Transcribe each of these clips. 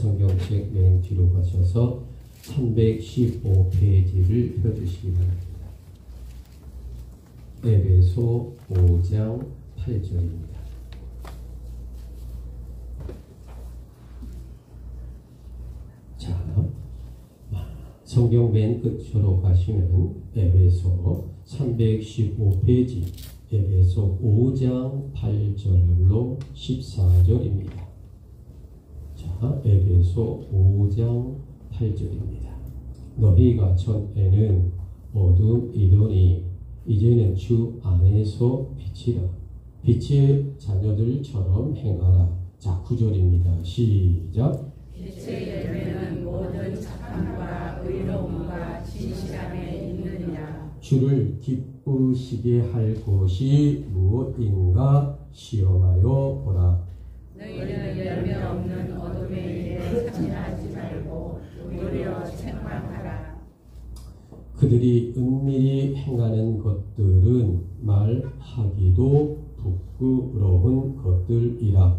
성경책 맨 뒤로 가셔서 315페이지를 펴주시기 바랍니다. 에베소 5장 8절입니다. 자, 성경 맨 끝으로 가시면 에베소 315페이지 에베소 5장 8절로 14절입니다. 자, 에베소 5장 8절입니다. 너희가 전에는 어둠이더니 이제는 주 안에서 빛이라. 빛의 자녀들처럼 행하라. 자, 9절입니다. 시작. 빛의 열매는 모든 착함과 의로움과 진실함에 있느니라. 주를 기쁘시게 할 것이 무엇인가 시험하여 보라. 너희는 열매 없는 어둠의 일에 참여하지 말고 오히려 책망하라. 그들이 은밀히 행하는 것들은 말하기도 부끄러운 것들이라.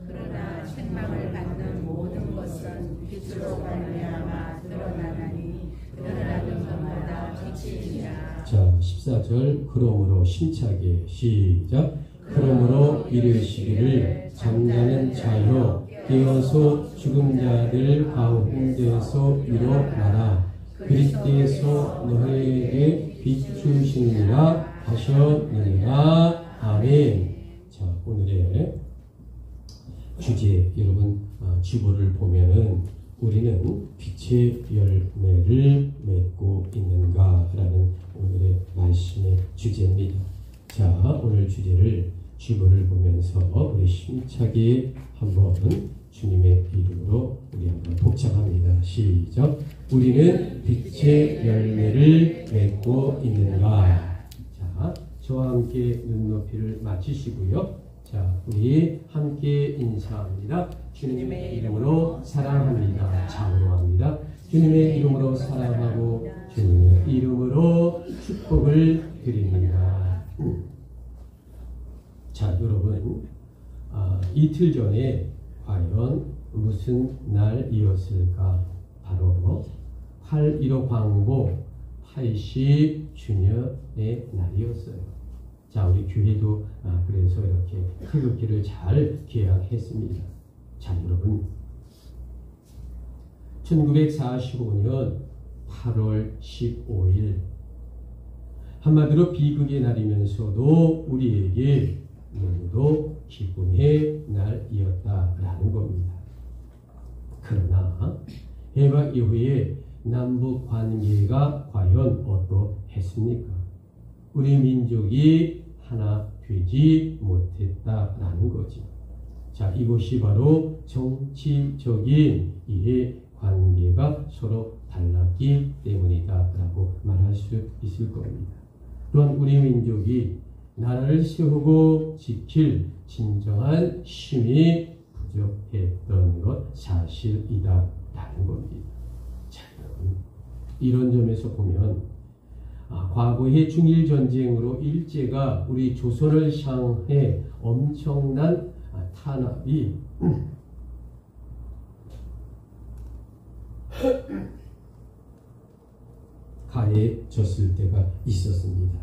그러나 책망을 받는 모든 것은 빛으로 말미암아 드러나나니 드러나는 것마다 빛이니라. 자, 14절. 그러므로 힘차게 시작. 그러므로 이르시기를 잠자는 자여 깨어서 죽은 자들 가운데서 일어나라. 그리스도께서 너희에게 비추시니라 하셨느니라. 아멘. 자, 오늘의 주제, 여러분 주보를 보면은 우리는 빛의 열매를 맺고 있는가라는 오늘의 말씀의 주제입니다. 자, 오늘 주제를 주보를 보면서 우리 힘차게 한번 주님의 이름으로 우리 한번 독창합니다. 시작. 우리는 빛의 열매를 맺고 있는가. 자, 저와 함께 눈높이를 맞추시고요. 자, 우리 함께 인사합니다. 주님의 이름으로 사랑합니다. 장로합니다. 주님의 이름으로 사랑하고 주님의 이름으로 축복을 드립니다. 자, 여러분, 이틀 전에 과연 무슨 날이었을까? 바로 8.15 광복 80주년의 날이었어요. 자, 우리 교회도 그래서 이렇게 태극기를 잘 개항했습니다. 자, 여러분, 1945년 8월 15일 한마디로 비극의 날이면서도 우리에게 너무도 기쁨의 날이었다라는 겁니다. 그러나 해방 이후에 남북 관계가 과연 어떠했습니까? 우리 민족이 하나 되지 못했다라는 거죠. 자, 이것이 바로 정치적인 이해 관계가 서로 달랐기 때문이다라고 말할 수 있을 겁니다. 또한 우리 민족이 나라를 세우고 지킬 진정한 힘이 부족했던 것 사실이다라는 겁니다. 자, 여러분, 이런 점에서 보면 과거의 중일전쟁으로 일제가 우리 조선을 향해 엄청난 탄압이 가해졌을 때가 있었습니다.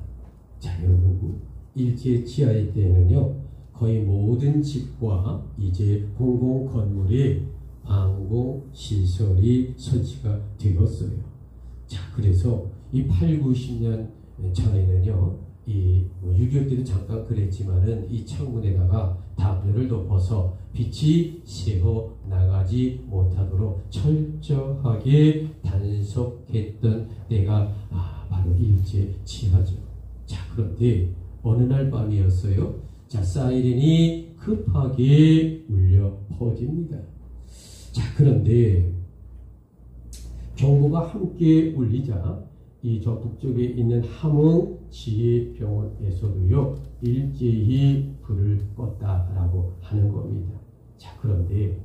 자, 여러분, 일제 치하의 때는요, 거의 모든 집과 이제 공공 건물에 방공 시설이 설치가 되었어요. 자, 그래서 이 8, 90년 전에는요, 이 6.25 때도 잠깐 그랬지만은 이 창문에다가 담요를 덮어서 빛이 새어 나가지 못하도록 철저하게 단속했던 때가 바로 일제 치하죠. 자, 그런데 어느 날 밤이었어요. 자, 사이렌이 급하게 울려 퍼집니다. 자, 그런데 경보가 함께 울리자 이 저 북쪽에 있는 함흥 지혜병원에서도요, 일제히 불을 껐다라고 하는 겁니다. 자, 그런데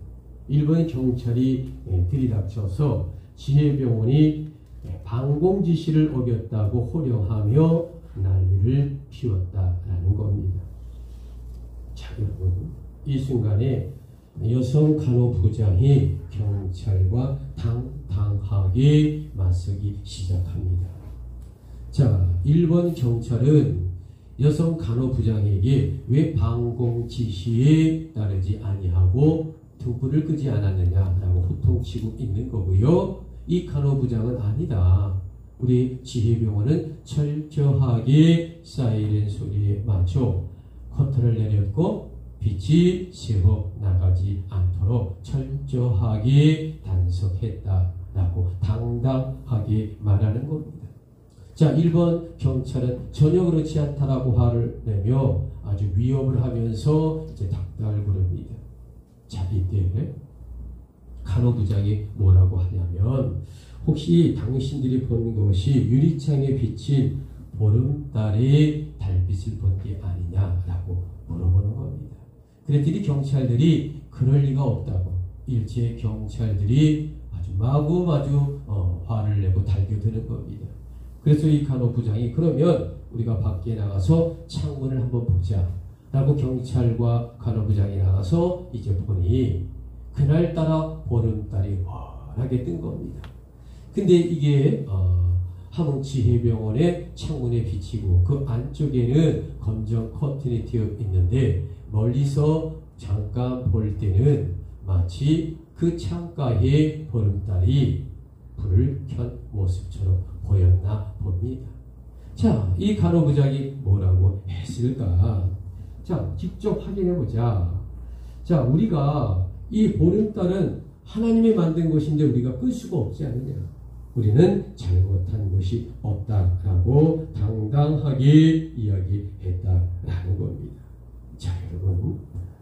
일본 경찰이 들이닥쳐서 지혜병원이 방공 지시를 어겼다고 호령하며 난리를 피웠다라는 겁니다. 자, 여러분, 이 순간에 여성 간호부장이 경찰과 당당하게 맞서기 시작합니다. 자, 일본 경찰은 여성 간호부장에게 왜 방공 지시에 따르지 아니하고 등불을 끄지 않았느냐라고 호통치고 있는 거고요. 이 간호부장은 아니다. 우리 지혜병원은 철저하게 사이렌 소리에 맞춰 커튼을 내렸고 빛이 새어 나가지 않도록 철저하게 단속했다라고 당당하게 말하는 겁니다. 자, 일본 경찰은 전혀 그렇지 않다라고 화를 내며 아주 위협을 하면서 이제 닥달을 부릅니다. 자, 이때 간호부장이 뭐라고 하냐면 혹시 당신들이 본 것이 유리창에 비친 보름달의 달빛을 본 게 아니냐라고 물어보는 겁니다. 그랬더니 경찰들이 그럴 리가 없다고 일제 경찰들이 아주 마구마구 화를 내고 달겨드는 겁니다. 그래서 이 간호부장이 그러면 우리가 밖에 나가서 창문을 한번 보자 라고 경찰과 간호부장이 나가서 이제 보니 그날따라 보름달이 환하게 뜬 겁니다. 근데 이게 함흥지혜병원의 창문에 비치고 그 안쪽에는 검정 커튼이 튀어 있는데 멀리서 잠깐 볼 때는 마치 그 창가에 보름달이 불을 켠 모습처럼 보였나 봅니다. 자, 이 간호부장이 뭐라고 했을까? 자, 직접 확인해보자. 자, 우리가 이 보름달은 하나님이 만든 것인데 우리가 끌 수가 없지 않느냐. 우리는 잘못한 것이 없다라고 당당하게 이야기했다라는 겁니다. 자, 여러분,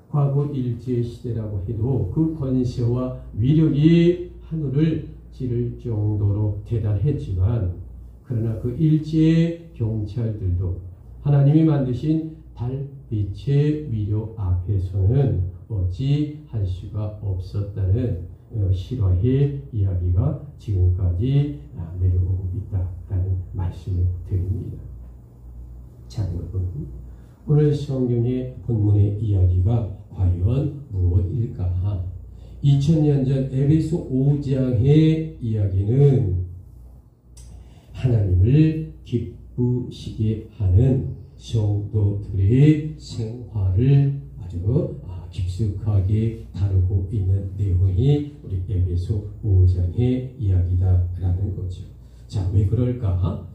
과거 일제시대라고 해도 그 권세와 위력이 하늘을 찌를 정도로 대단했지만 그러나 그 일제 경찰들도 하나님이 만드신 달빛의 위력 앞에서는 어찌할 수가 없었다는 실화의 이야기가 지금까지 내려오고 있다라는 말씀을 드립니다. 자, 여러분, 오늘 성경의 본문의 이야기가 과연 무엇일까? 2000년 전 에베소 5장의 이야기는 하나님을 기쁘시게 하는 성도들의 생활을 아주 깊숙하게 다루고 있는 내용이 우리 에베소 5장의 이야기다라는 거죠. 자, 왜 그럴까?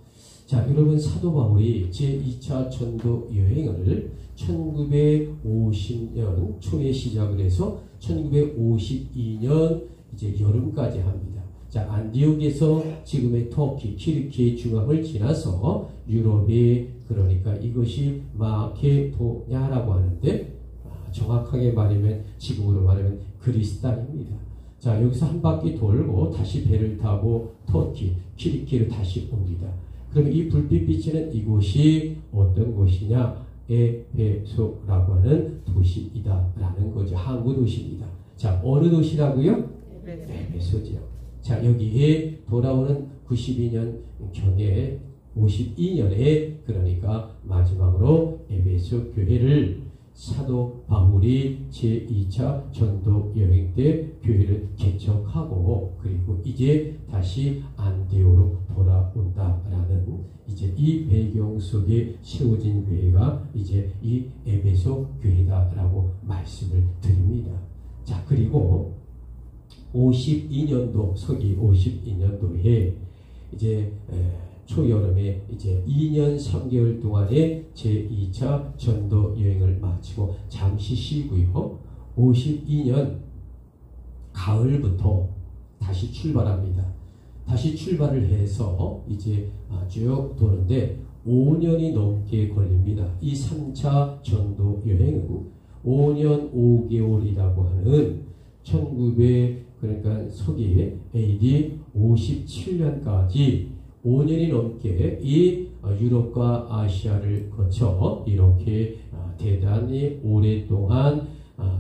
자, 여러분, 사도 바울이 제2차 전도 여행을 1950년 초에 시작을 해서 1952년 이제 여름까지 합니다. 자, 안디옥에서 지금의 터키, 튀르키예 중앙을 지나서 유럽에, 그러니까 이것이 마케도냐라고 하는데 정확하게 말하면 지금으로 말하면 그리스 땅입니다. 자, 여기서 한 바퀴 돌고 다시 배를 타고 터키, 튀르키예로 다시 옵니다. 그럼 이 불빛 비치는 이곳이 어떤 곳이냐? 에베소라고 하는 도시이다라는 거죠. 항구 도시입니다. 자, 어느 도시라고요? 에베소죠. 자, 여기에 돌아오는 92년 경에 52년에 그러니까 마지막으로 에베소 교회를 사도 바울이 제2차 전도 여행 때 교회를 개척하고 그리고 이제 다시 안디옥으로 돌아온다라는 이제 이 배경 속에 세워진 교회가 이제 이 에베소 교회다라고 말씀을 드립니다. 자, 그리고 52년도 서기 52년도에 이제 초여름에 이제 2년 3개월 동안의 제2차 전도 여행을 마치고 잠시 쉬고요. 52년 가을부터 다시 출발합니다. 다시 출발을 해서 이제 쭉 도는데 5년이 넘게 걸립니다. 이 3차 전도 여행은 5년 5개월이라고 하는 그러니까 서기 AD 57년까지 5년이 넘게 이 유럽과 아시아를 거쳐 이렇게 대단히 오랫동안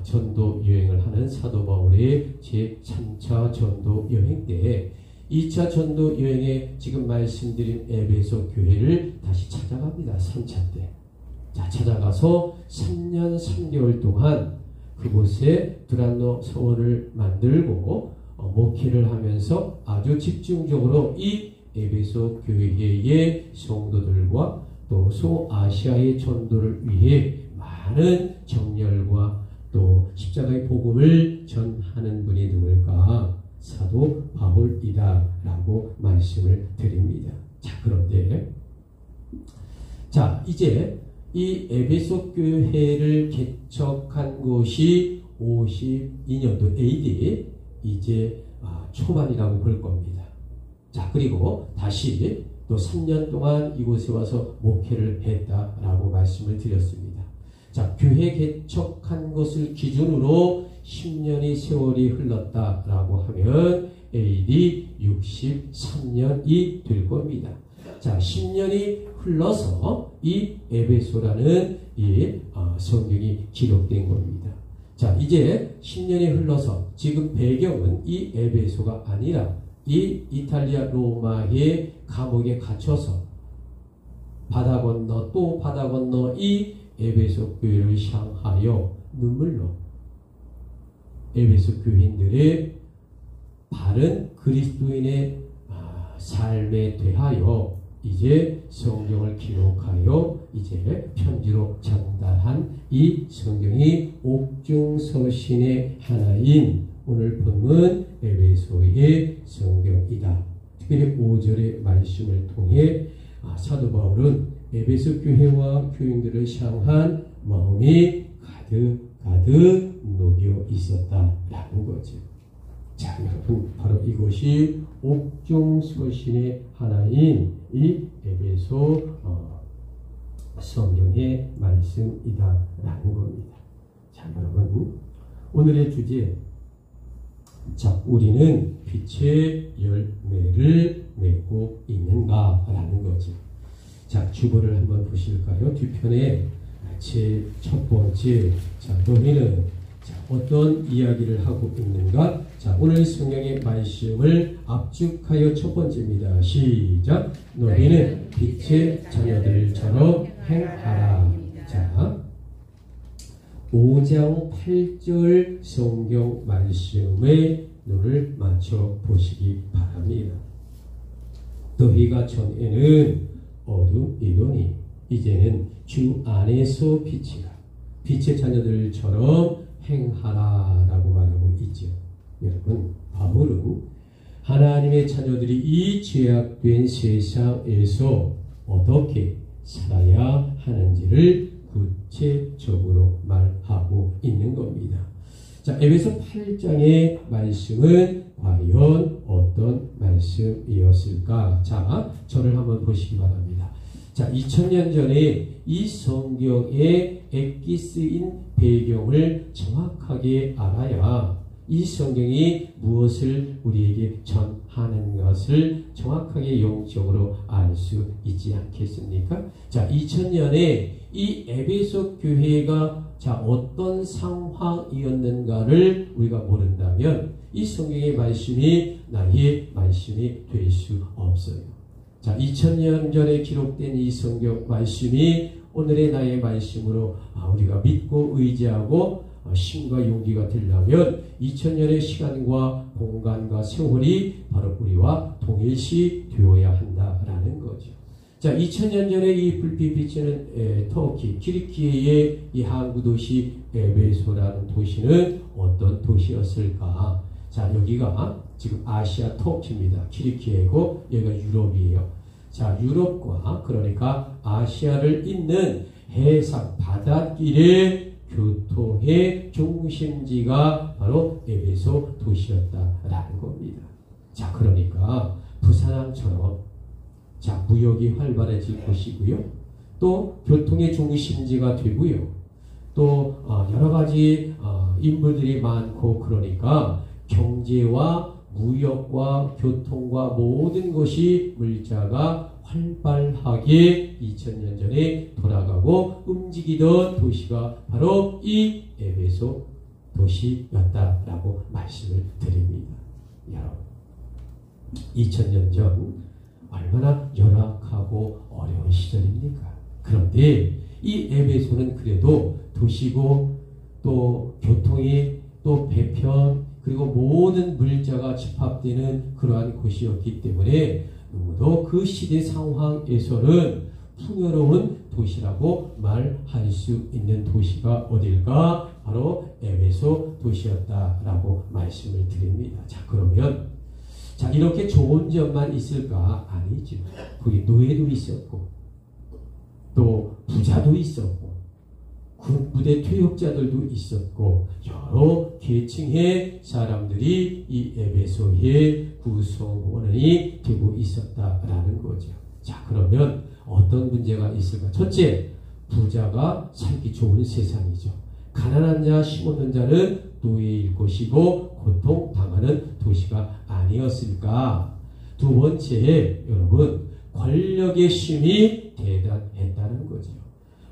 전도 여행을 하는 사도 바울의 제3차 전도 여행 때 2차 전도 여행에 지금 말씀드린 에베소 교회를 다시 찾아갑니다. 3차 때. 자, 찾아가서 3년 3개월 동안 그곳에 두란노 서원을 만들고 목회를 하면서 아주 집중적으로 이 에베소 교회의 성도들과 또 소아시아의 전도를 위해 많은 정열과 또 십자가의 복음을 전하는 분이 누굴까? 사도 바울이다 라고 말씀을 드립니다. 자, 그런데 자, 이제 이 에베소 교회를 개척한 것이 52년도 AD 이제 초반이라고 볼 겁니다. 자, 그리고 다시 또 3년 동안 이곳에 와서 목회를 했다라고 말씀을 드렸습니다. 자, 교회 개척한 것을 기준으로 10년의 세월이 흘렀다라고 하면 AD 63년이 될 겁니다. 자, 10년이 흘러서 이 에베소라는 이 성경이 기록된 겁니다. 자, 이제 10년이 흘러서 지금 배경은 이 에베소가 아니라 이 이탈리아 로마의 감옥에 갇혀서 바다 건너 또 바다 건너 이 에베소 교회를 향하여 눈물로 에베소 교인들의 바른 그리스도인의 삶에 대하여 이제 성경을 기록하여 이제 편지로 전달한 이 성경이 옥중서신의 하나인 오늘 본문 에베소의 성경이다. 특별히 5절의 말씀을 통해 사도 바울은 에베소 교회와 교인들을 향한 마음이 가득 녹여 있었다라는 거죠. 자, 여러분, 바로 이것이 옥중서신의 하나인 이 에베소 성경의 말씀이다라는 겁니다. 자, 여러분, 오늘의 주제, 자, 우리는 빛의 열매를 맺고 있는가라는 거죠. 자, 주보를 한번 보실까요? 뒤편에 제 첫 번째, 자, 너희는 어떤 이야기를 하고 있는가? 자, 오늘 성경의 말씀을 압축하여 첫 번째입니다. 시작! 너희는 빛의 자녀들처럼 행하라. 자, 5장 8절 성경 말씀에 눈을 맞춰 보시기 바랍니다. 너희가 전에는 어둠이더니 이제는 주 안에서 빛이라. 빛의 자녀들처럼 행하라 라고 말하고 있죠. 여러분, 바울은 하나님의 자녀들이 이 죄악된 세상에서 어떻게 살아야 하는지를 구체적으로 말하고 있는 겁니다. 자, 에베소 8장의 말씀은 과연 어떤 말씀이었을까? 자, 저를 한번 보시기 바랍니다. 자, 2000년 전에 이 성경의 엑기스인 배경을 정확하게 알아야 이 성경이 무엇을 우리에게 전하는 것을 정확하게 영적으로 알 수 있지 않겠습니까? 자, 2000년에 이 에베소 교회가 자, 어떤 상황이었는가를 우리가 모른다면 이 성경의 말씀이 나의 말씀이 될 수 없어요. 자, 2000년 전에 기록된 이 성경 말씀이 오늘의 나의 말씀으로 우리가 믿고 의지하고 힘과 용기가 되려면 2000년의 시간과 공간과 세월이 바로 우리와 동일시 되어야 한다라는 거죠. 자, 2000년 전에 이 불빛 비치는 터키, 키리키예의 이 항구 도시 에베소라는 도시는 어떤 도시였을까? 자, 여기가 지금 아시아 터키입니다. 키리키예고 여기가 유럽이에요. 자, 유럽과 그러니까 아시아를 잇는 해상 바닷길의 교통의 중심지가 바로 에베소 도시였다라는 겁니다. 자, 그러니까 부산항처럼 자, 무역이 활발해질 것이고요. 또 교통의 중심지가 되고요. 또 여러 가지 인물들이 많고 그러니까 경제와 무역과 교통과 모든 것이 물자가 활발하게 2000년 전에 돌아가고 움직이던 도시가 바로 이 에베소 도시였다라고 말씀을 드립니다. 여러분, 2000년 전 얼마나 열악하고 어려운 시절입니까? 그런데 이 에베소는 그래도 도시고 또 교통이 또 배편 그리고 모든 물자가 집합되는 그러한 곳이었기 때문에 너무도 그 시대 상황에서는 풍요로운 도시라고 말할 수 있는 도시가 어딜까? 바로 에베소 도시였다라고 말씀을 드립니다. 자, 그러면 자, 이렇게 좋은 점만 있을까? 아니죠. 거기 노예도 있었고 또 부자도 있었고 군부대 퇴역자들도 있었고 여러 계층의 사람들이 이 에베소의 구성원이 되고 있었다라는 거죠. 자, 그러면 어떤 문제가 있을까? 첫째, 부자가 살기 좋은 세상이죠. 가난한 자, 힘없는 자는 노예일 것이고 고통당하는 도시가 아니었을까? 두 번째, 여러분, 권력의 힘이 대단했다는 거죠.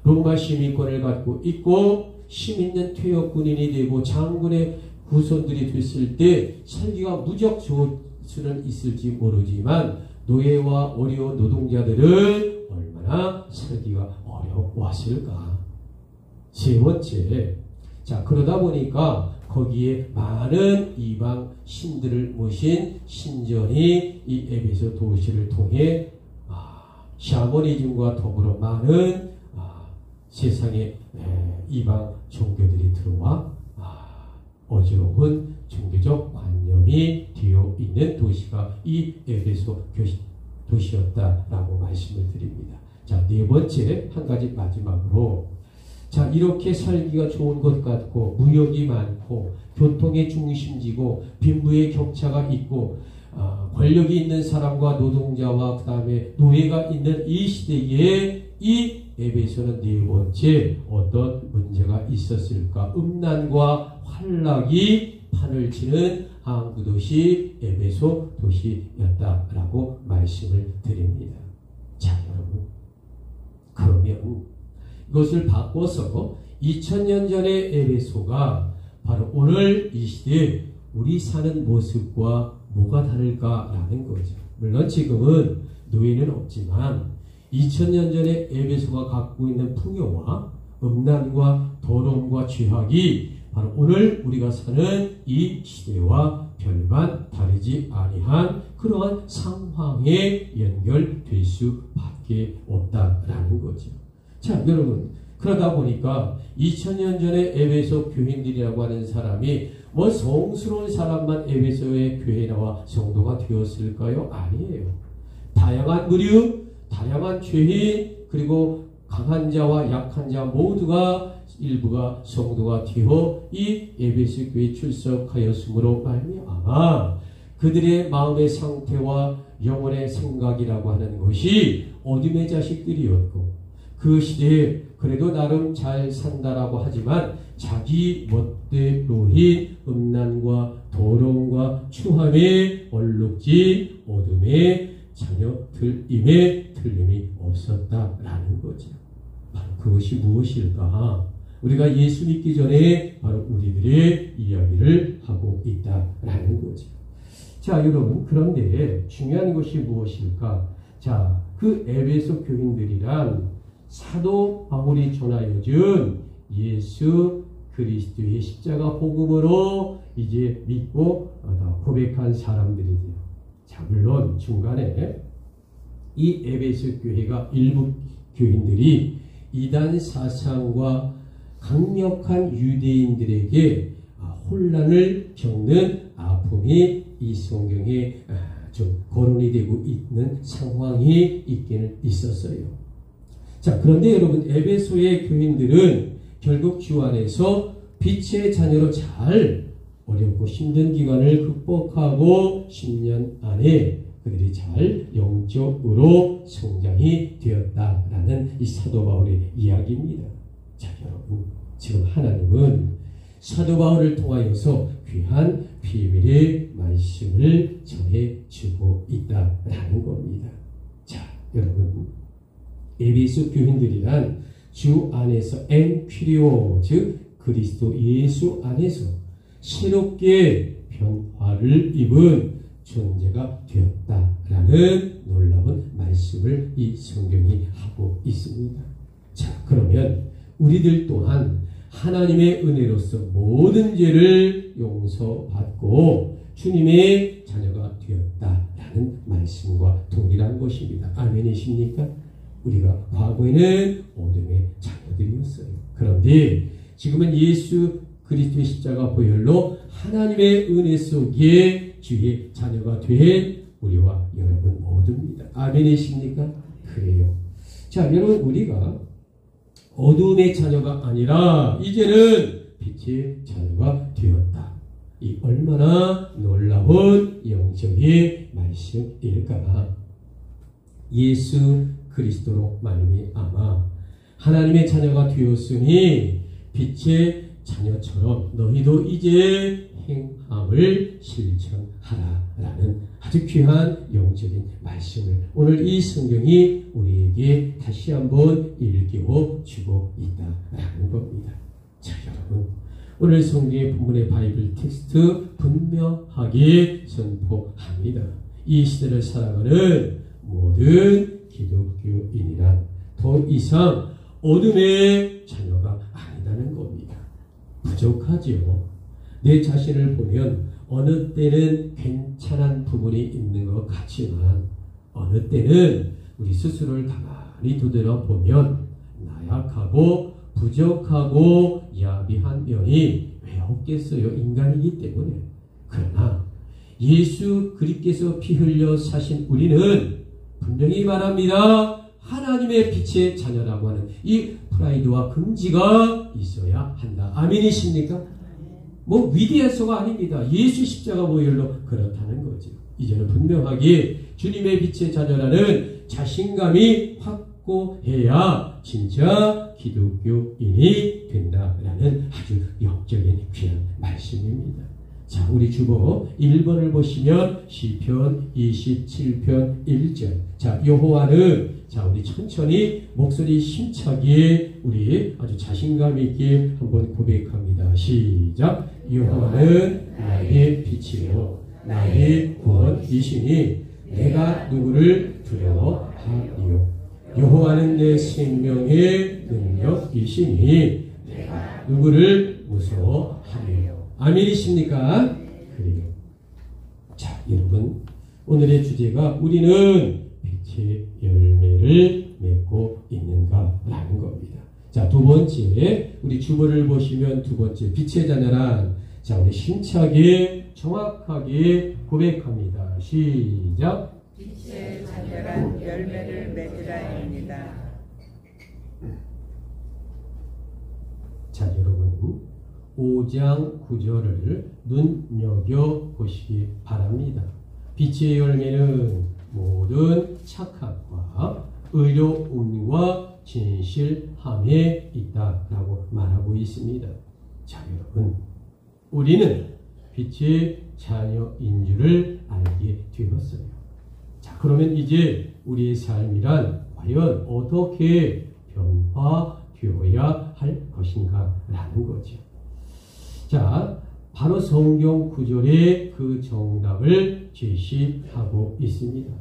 로마 시민권을 갖고 있고 힘 있는 퇴역 군인이 되고 장군의 후손들이 됐을 때 살기가 무척 좋을 수는 있을지 모르지만 노예와 어려운 노동자들은 얼마나 살기가 어려웠을까. 세 번째, 자, 그러다 보니까 거기에 많은 이방 신들을 모신 신전이 이 에베소 도시를 통해 샤머니즘과 더불어 많은 세상에 이방 종교들이 들어와 어지러운 종교적 관념이 되어 있는 도시가 이 에베소 도시였다라고 말씀을 드립니다. 자, 네 번째, 한 가지 마지막으로, 자, 이렇게 살기가 좋은 것 같고 무역이 많고 교통의 중심지고 빈부의 격차가 있고 권력이 있는 사람과 노동자와 그 다음에 노예가 있는 이 시대에 이 에베소는 네 번째 어떤 문제가 있었을까? 음란과 환락이 판을 치는 항구도시 에베소 도시였다라고 말씀을 드립니다. 자, 여러분, 그러면 이것을 바꿔서 2000년 전의 에베소가 바로 오늘 이 시대에 우리 사는 모습과 뭐가 다를까라는 거죠. 물론 지금은 노예는 없지만 2000년 전에 에베소가 갖고 있는 풍요와 음란과 더러움과 죄악이 바로 오늘 우리가 사는 이 시대와 별반 다르지 아니한 그러한 상황에 연결될 수밖에 없다라는 거죠. 자, 여러분, 그러다 보니까 2000년 전에 에베소 교인들이라고 하는 사람이 뭐 성스러운 사람만 에베소의 교회나와 성도가 되었을까요? 아니에요. 다양한 그룹, 다양한 죄인, 그리고 강한 자와 약한 자 모두가 일부가 성도가 되어 이 에베소 교회에 출석하였으므로 말미암아 그들의 마음의 상태와 영혼의 생각이라고 하는 것이 어둠의 자식들이었고 그 시대에 그래도 나름 잘 산다라고 하지만 자기 멋대로인 음란과 더러움과 추함에 얼룩진 어둠의 자녀들임에 틀림이 없었다라는 거죠. 바로 그것이 무엇일까? 우리가 예수 믿기 전에 바로 우리들의 이야기를 하고 있다라는 거죠. 자, 여러분, 그런데 중요한 것이 무엇일까? 자, 그 에베소 교인들이란 사도 바울이 전하여준 예수 그리스도의 십자가 복음으로 이제 믿고 고백한 사람들이죠. 자, 물론 중간에 이 에베소 교회가 일부 교인들이 이단 사상과 강력한 유대인들에게 혼란을 겪는 아픔이 이 성경에 좀 거론이 되고 있는 상황이 있기는 있었어요. 자, 그런데 여러분, 에베소의 교인들은 결국 주 안에서 빛의 자녀로 잘 어렵고 힘든 기간을 극복하고 10년 안에 그들이 잘 영적으로 성장이 되었다라는 이 사도 바울의 이야기입니다. 자, 여러분, 지금 하나님은 사도 바울을 통하여서 귀한 비밀의 말씀을 전해주고 있다라는 겁니다. 자, 여러분, 에베소 교인들이란 주 안에서 엔퀴리오, 즉 그리스도 예수 안에서 새롭게 변화를 입은 존재가 되었다라는 놀라운 말씀을 이 성경이 하고 있습니다. 자, 그러면 우리들 또한 하나님의 은혜로서 모든 죄를 용서받고 주님의 자녀가 되었다라는 말씀과 동일한 것입니다. 아멘이십니까? 우리가 과거에는 어둠의 자녀들이었어요. 그런데 지금은 예수 그리스도의 십자가 보혈로 하나님의 은혜 속에 주의 자녀가 된 우리와 여러분 모두입니다. 아멘이십니까? 그래요. 자, 여러분, 우리가 어둠의 자녀가 아니라 이제는 빛의 자녀가 되었다. 이 얼마나 놀라운 영적인 말씀일까. 예수 그리스도로 말미암아 하나님의 자녀가 되었으니 빛의 자녀처럼 너희도 이제 행함을 실천하라라는 아주 귀한 영적인 말씀을 오늘 이 성경이 우리에게 다시 한번 일깨워 주고 있다라는 겁니다. 자, 여러분, 오늘 성경의 본문의 바이블 텍스트 분명하게 선포합니다. 이 시대를 살아가는 모든 기독교인이란 더 이상 어둠의 자녀가 아니라는 겁니다. 부족하지요. 내 자신을 보면 어느 때는 괜찮은 부분이 있는 것 같지만 어느 때는 우리 스스로를 가만히 되돌아보면 나약하고 부족하고 야비한 면이 왜 없겠어요? 인간이기 때문에. 그러나 예수 그리스도께서 피 흘려 사신 우리는 분명히 말합니다. 하나님의 빛의 자녀라고 하는 이 프라이드와 긍지가 있어야 한다. 아멘이십니까? 뭐 위대해서가 아닙니다. 예수 십자가 보혈로 그렇다는 거죠. 이제는 분명하게 주님의 빛의 자녀라는 자신감이 확고해야 진짜 기독교인이 된다라는 아주 영적인 귀한 말씀입니다. 자, 우리 주보 1번을 보시면 시편 27편 1절. 자, 여호와는, 자, 우리 천천히 목소리 힘차게 우리 아주 자신감 있게 한번 고백합니다. 시작. 여호와는 나의 빛이요 나의 구원이시니 내가 누구를 두려워하리요. 여호와는 내 생명의 능력이시니 내가 누구를 무서워하리요. 아멘이십니까? 그래요. 자, 여러분, 오늘의 주제가 우리는 빛의 열매를 맺고 있는가라는 겁니다. 자, 두 번째, 우리 주보를 보시면 두 번째, 빛의 자녀란, 자, 우리 힘차게 정확하게 고백합니다. 시작. 빛의 자녀란 열매를 맺으라입니다. 자, 여러분, 5장 9절을 눈여겨보시기 바랍니다. 빛의 열매는 모든 착함과 의로움과 진실함에 있다라고 말하고 있습니다. 자, 여러분, 우리는 빛의 자녀인 줄을 알게 되었어요. 자, 그러면 이제 우리의 삶이란 과연 어떻게 변화되어야 할 것인가 라는 거죠. 자, 바로 성경 구절에 그 정답을 제시하고 있습니다.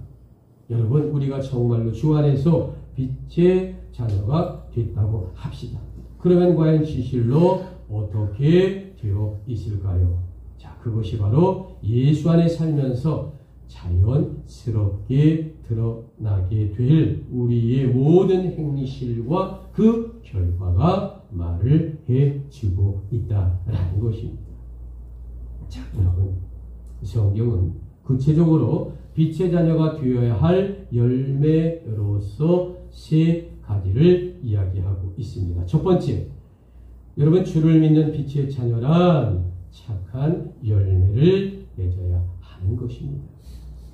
여러분, 우리가 정말로 주 안에서 빛의 자녀가 됐다고 합시다. 그러면 과연 진실로 어떻게 되어 있을까요? 자, 그것이 바로 예수 안에 살면서 자연스럽게 드러나게 될 우리의 모든 행실과 그 결과가 말을 해주고 있다라는 것입니다. 자, 여러분, 성경은 구체적으로 빛의 자녀가 되어야 할 열매로서 세 가지를 이야기하고 있습니다. 첫 번째, 여러분, 주를 믿는 빛의 자녀란 착한 열매를 맺어야 하는 것입니다.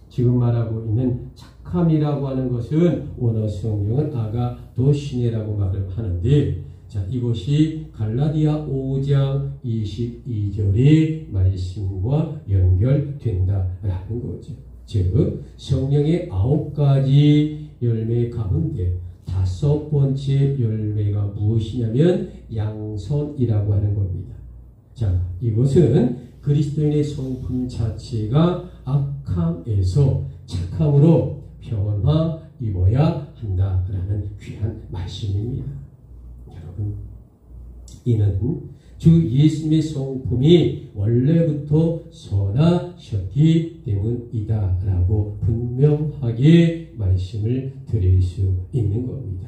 지금 말하고 있는 착함이라고 하는 것은 원어 성경은 아가도시네라고 말을 하는데, 자, 이것이 갈라디아 5장 22절의 말씀과 연결된다라는 거죠. 즉, 성령의 9가지 열매 가운데 5번째 열매가 무엇이냐면 양선이라고 하는 겁니다. 자, 이것은 그리스도인의 성품 자체가 악함에서 착함으로 변화 입어야 한다라는 귀한 말씀입니다. 여러분, 이는 주 예수님의 성품이 원래부터 선하셨기 때문이다 라고 분명하게 말씀을 드릴 수 있는 겁니다.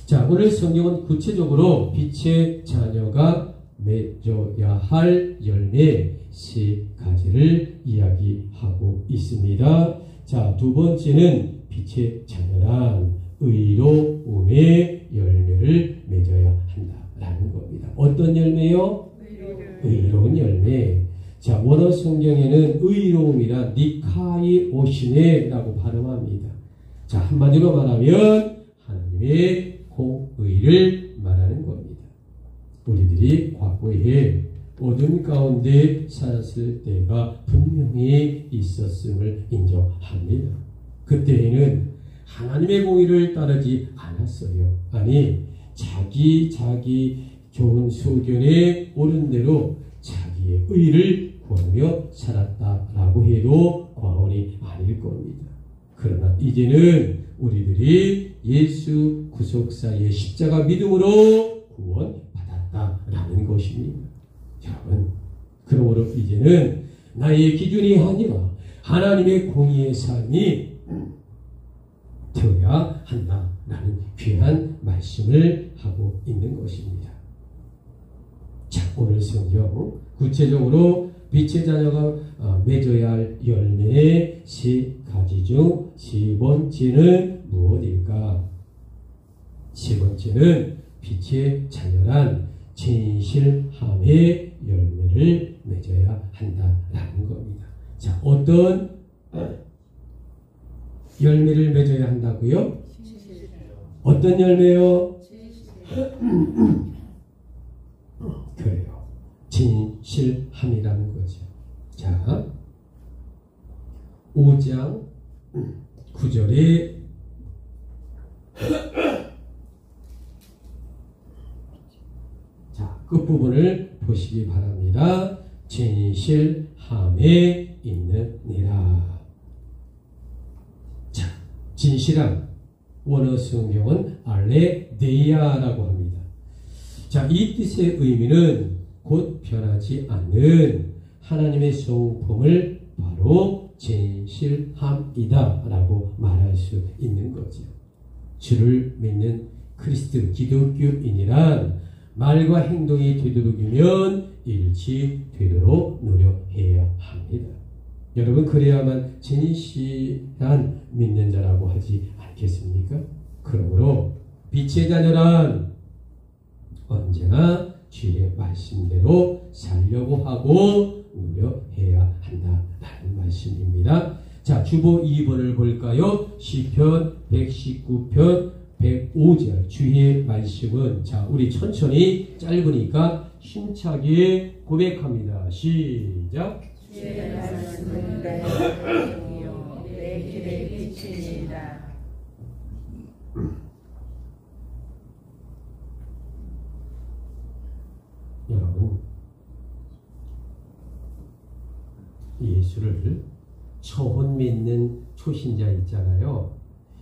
자, 오늘 성경은 구체적으로 빛의 자녀가 맺어야 할 열매 세 가지를 이야기하고 있습니다. 자, 두 번째는 빛의 자녀란 의로움의 열매를 맺어야 한다라는 겁니다. 어떤 열매요? 의로운 열매. 자, 원어 성경에는 의로움이란 니카이오시네라고 발음합니다. 자, 한마디로 말하면 하나님의 공의를 말하는 겁니다. 우리들이 과거에 어둠 가운데 살았을 때가 분명히 있었음을 인정합니다. 그때에는 하나님의 공의를 따르지 않았어요. 아니, 자기 좋은 소견에 옳은 대로 자기의 의를 구하며 살았다라고 해도 과언이 아닐 겁니다. 그러나 이제는 우리들이 예수 구속사의 십자가 믿음으로 구원받았다라는 것입니다. 여러분, 그러므로 이제는 나의 기준이 아니라 하나님의 공의의 삶이 되어야 한다라는 귀한 말씀을 하고 있는 것입니다. 자, 오늘 성경 구체적으로 빛의 자녀가 맺어야 할 열매의 세 가지 중 세 번째는 무엇일까? 세 번째는 빛의 자녀란 진실함의 열매를 맺어야 한다라는 겁니다. 자, 어떤 열매를 맺어야 한다고요? 어떤 열매요? 그래요. 진실함이라는 거죠. 자, 5장 9절에 자, 끝부분을 보시기 바랍니다. 진실함에 있느니라. 자, 진실함, 원어 성경은 알레데이아라고 합니다. 자, 이 뜻의 의미는 곧 변하지 않는 하나님의 성품을 바로 진실함이다 라고 말할 수 있는 거죠. 주를 믿는 그리스도 기독교인이란 말과 행동이 되도록이면 일치되도록 노력해야 합니다. 여러분, 그래야만 진실한 믿는 자라고 하지 않겠습니까? 그러므로 빛의 자녀란 언제나 주의 말씀대로 살려고 하고 노력해야 한다라는 말씀입니다. 자, 주보 2번을 볼까요? 시편 119편 105절 주의 말씀은, 자, 우리 천천히 짧으니까 힘차게 고백합니다. 시작. 주의 말씀은 나의 빛이요 내 길의 빛이니이다. 여러분, 예수를 처음 믿는 초신자 있잖아요.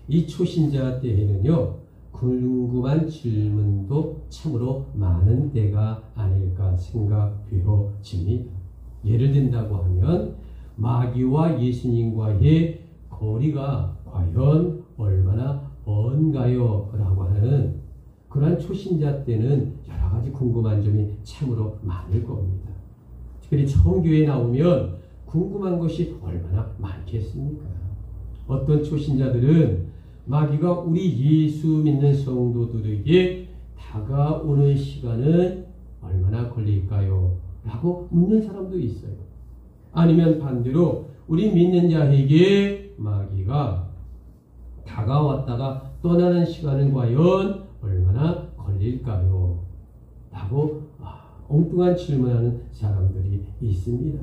이 초신자 때에는요, 궁금한 질문도 참으로 많은 때가 아닐까 생각되어집니다. 예를 든다고 하면 마귀와 예수님과의 거리가 과연 얼마나 먼가요? 라고 하는 그러한 초신자 때는 여러 가지 궁금한 점이 참으로 많을 겁니다. 특별히 처음 교회에 나오면 궁금한 것이 얼마나 많겠습니까? 어떤 초신자들은 마귀가 우리 예수 믿는 성도들에게 다가오는 시간은 얼마나 걸릴까요? 라고 묻는 사람도 있어요. 아니면 반대로 우리 믿는 자에게 마귀가 다가왔다가 떠나는 시간은 과연 얼마나 걸릴까요? 라고 엉뚱한 질문하는 사람들이 있습니다.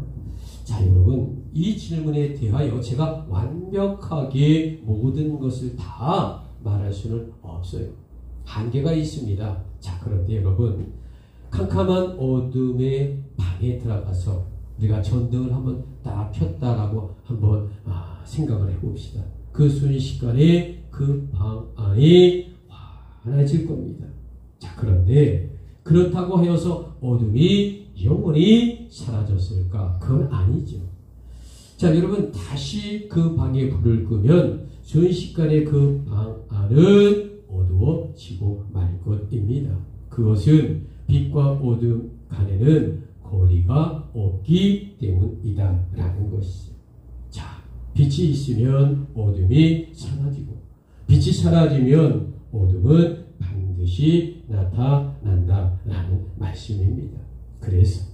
자, 여러분, 이 질문에 대하여 제가 완벽하게 모든 것을 다 말할 수는 없어요. 한계가 있습니다. 자, 그런데 여러분, 캄캄한 어둠의 방에 들어가서 우리가 전등을 한번 딱 폈다라고 한번 생각을 해봅시다. 그 순식간에 그 방 안이 환해질 겁니다. 자, 그런데 그렇다고 하여서 어둠이 영원히 사라졌을까? 그건 아니죠. 자, 여러분 다시 그 방에 불을 끄면 순식간에 그 방 안은 어두워지고 말 것입니다. 그것은 빛과 어둠 간에는 거리가 없기 때문이다 라는 것이죠. 자, 빛이 있으면 어둠이 사라지고 빛이 사라지면 어둠은 반드시 나타난다 라는 말씀입니다. 그래서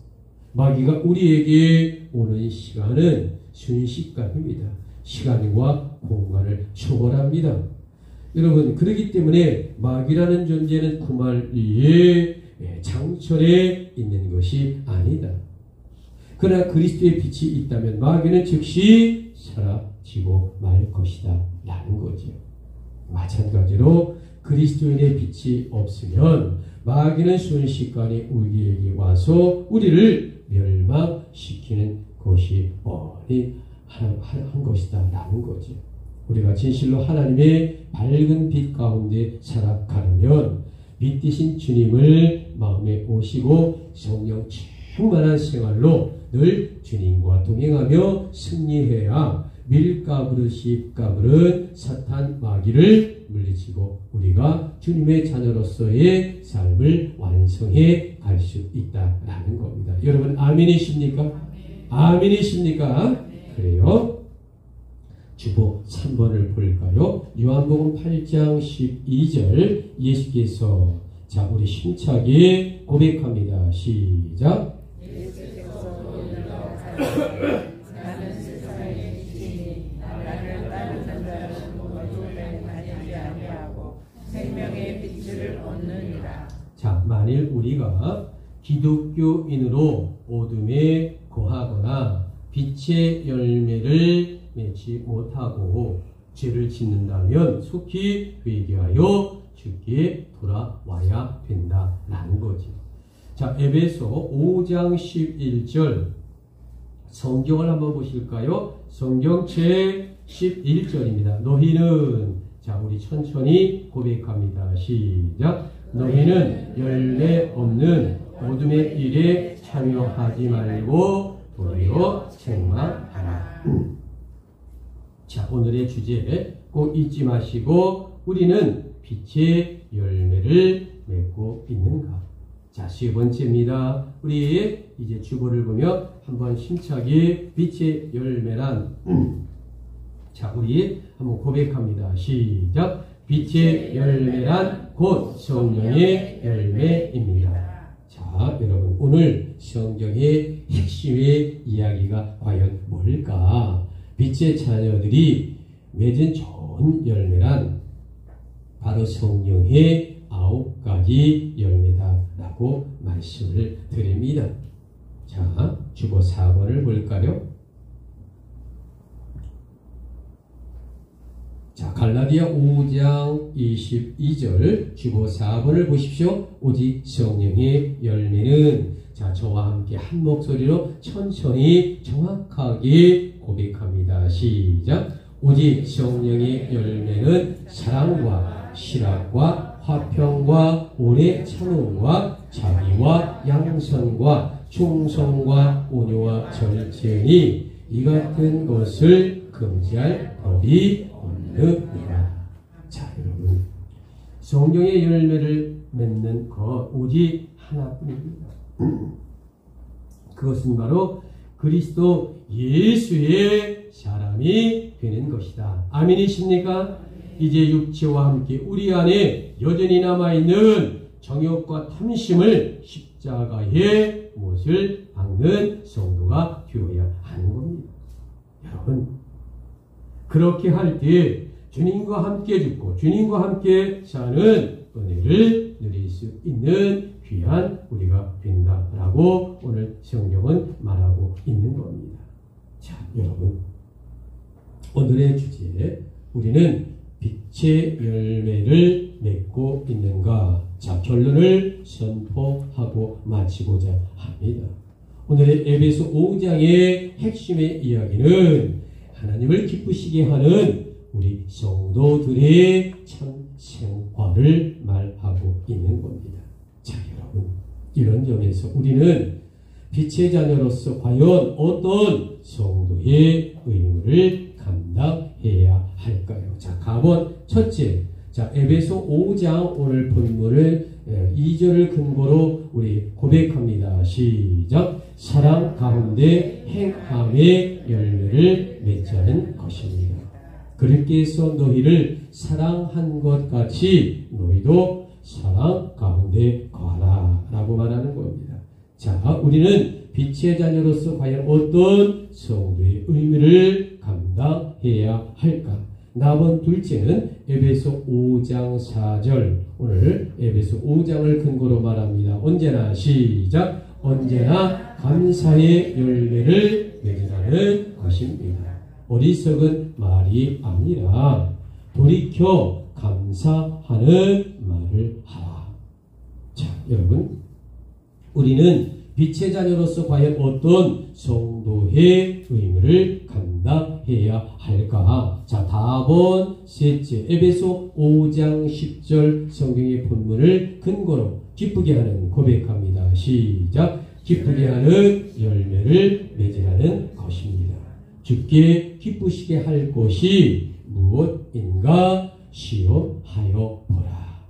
마귀가 우리에게 오는 시간은 순식간입니다. 시간과 공간을 초월합니다. 여러분, 그렇기 때문에 마귀라는 존재는 구말리에 장천에 있는 것이 아니다. 그러나 그리스도의 빛이 있다면 마귀는 즉시 사라지고 말 것이다 라는 거죠. 마찬가지로 그리스도인의 빛이 없으면 마귀는 순식간에 우리에게 와서 우리를 멸망시키는 것이 뻔히 한 것이다 라는 거죠. 우리가 진실로 하나님의 밝은 빛 가운데 살아가려면 빛 대신 주님을 마음에 오시고 성령 충만한 생활로 늘 주님과 동행하며 승리해야 밀가부르시 까부른 사탄 마귀를 물리치고 우리가 주님의 자녀로서의 삶을 완성해 갈 수 있다라는 겁니다. 여러분 아멘이십니까? 아멘이십니까? 그래요. 주보 3번을 볼까요? 요한복음 8장 12절 예수께서 자 우리 힘차게 고백합니다. 시작. 나는 세상의 빛이니 나를 따르는 자는 어둠에 다니지 아니하고 생명의 빛을 얻느니라. 자, 만일 우리가 기독교인으로 어둠에 거하거나 빛의 열매를 맺지 못하고 죄를 짓는다면 속히 회개하여 주께 돌아와야 된다라는 거죠. 자, 에베소 5장 11절 성경을 한번 보실까요? 성경 제 11절입니다. 너희는 자 우리 천천히 고백합니다. 시작. 너희는 열매 없는 어둠의 일에 참여하지 말고 도리어 책망하라. 자, 오늘의 주제 꼭 잊지 마시고 우리는 빛의 열매를 맺고 있는가? 자, 세 번째입니다. 우리 이제 주보를 보며 한번 힘차게 빛의 열매란 자, 우리 한번 고백합니다. 시작. 빛의 열매란 곧 성령의 열매입니다. 자, 여러분 오늘 성경의 핵심의 이야기가 과연 뭘까? 빛의 자녀들이 맺은 좋은 열매란 바로 성령의 9가지 열매다라고 말씀을 드립니다. 자, 주보 4번을 볼까요? 자, 갈라디아 5장 22절 주보 4번을 보십시오. 오직 성령의 열매는 자, 저와 함께 한 목소리로 천천히 정확하게 고백합니다. 시작. 오직 성령의 열매는 사랑과 실학과 화평과 오래 참음과 자비와 양선과 충성과 온유와 절제니 이 같은 것을 금지할 법이 없느니라. 자, 여러분 성령의 열매를 맺는 것 오직 하나뿐입니다. 그것은 바로 그리스도 예수의 사람이 되는 것이다. 아멘이십니까? 이제 육체와 함께 우리 안에 여전히 남아있는 정욕과 탐심을 십자가의 못을 박는 성도가 되어야 하는 겁니다. 여러분 그렇게 할 때 주님과 함께 죽고 주님과 함께 사는 은혜를 누릴 수 있는 귀한 우리가 된다라고 오늘 성경은 말하고 있는 겁니다. 자, 여러분 오늘의 주제 우리는 빛의 열매를 맺고 있는가? 자, 결론을 선포하고 마치고자 합니다. 오늘의 에베소 5장의 핵심의 이야기는 하나님을 기쁘시게 하는 우리 성도들의 참 생활을 말하고 있는 겁니다. 자, 여러분 여러분, 이런 점에서 우리는 빛의 자녀로서 과연 어떤 성도의 의무를 감당해야 할까요? 자, 가본 첫째, 자, 에베소 5장 오늘 본문을 2절을 근거로 우리 고백합니다. 시작. 사랑 가운데 행함의 열매를 맺자는 것입니다. 그리스도께서 너희를 사랑한 것 같이 너희도 사랑 가운데 거하라 라고 말하는 겁니다. 자, 우리는 빛의 자녀로서 과연 어떤 성도의 의미를 감당해야 할까? 나번 둘째는 에베소 5장 4절, 오늘 에베소 5장을 근거로 말합니다. 언제나 시작. 언제나 감사의 열매를 맺으라는 것입니다. 어리석은 말이 아니라 돌이켜 감사하는 말을 하라. 자, 여러분, 우리는 빛의 자녀로서 과연 어떤 성도의 의무를 감당해야 할까? 자, 답은 셋째, 에베소 5장 10절 성경의 본문을 근거로 기쁘게 하는 고백합니다. 시작. 기쁘게 하는 열매를 맺으라는 것입니다. 주께 기쁘시게 할 것이 무엇인가 시험하여 보라.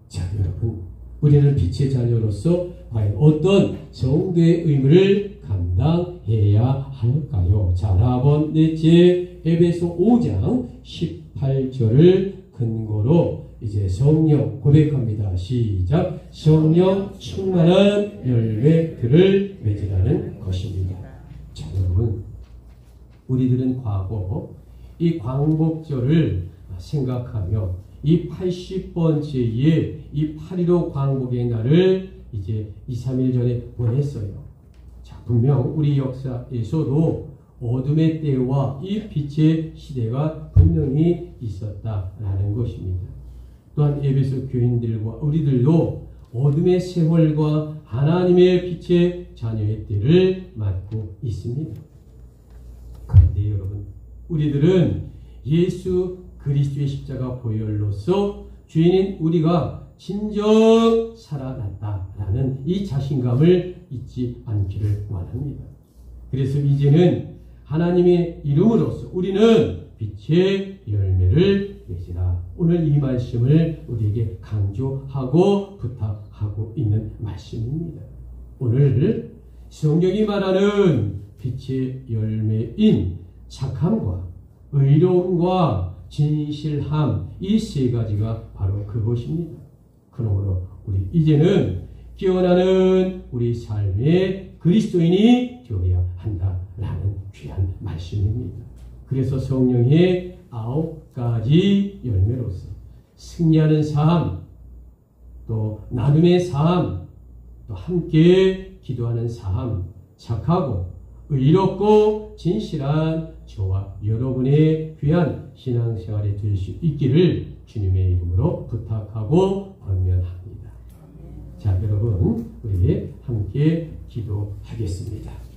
자, 여러분, 우리는 빛의 자녀로서 과연 어떤 성도의 의무를 감당해야 할까요? 자, 라본 넷째, 에베소 5장 18절을 근거로 이제 성령 고백합니다. 시작. 성령 충만한 열매들을 맺으라는 것입니다. 자, 여러분, 우리들은 과거 이 광복절을 생각하며 이 80번째의 이 8.15 광복의 날을 이제 2, 3일 전에 보냈어요. 자, 분명 우리 역사에서도 어둠의 때와 이 빛의 시대가 분명히 있었다라는 것입니다. 또한 에베소 교인들과 우리들도 어둠의 세월과 하나님의 빛의 자녀의 때를 맞고 있습니다. 그런데 여러분, 우리들은 예수 그리스도의 십자가 보혈로서 주인인 우리가 진정 살아났다라는 이 자신감을 잊지 않기를 원합니다. 그래서 이제는 하나님의 이름으로서 우리는 빛의 열매를 맺으라. 오늘 이 말씀을 우리에게 강조하고 부탁하고 있는 말씀입니다. 오늘 성경이 말하는 빛의 열매인 착함과 의로움과 진실함, 이 세 가지가 바로 그것입니다. 그러므로 우리 이제는 깨어나는 우리 삶의 그리스도인이 되어야 한다라는 귀한 말씀입니다. 그래서 성령의 9가지 열매로서 승리하는 삶, 또 나눔의 삶, 또 함께 기도하는 삶, 착하고 의롭고 진실한 저와 여러분의 귀한 신앙생활이 될 수 있기를 주님의 이름으로 부탁하고 권면합니다. 자, 여러분, 우리 함께 기도하겠습니다.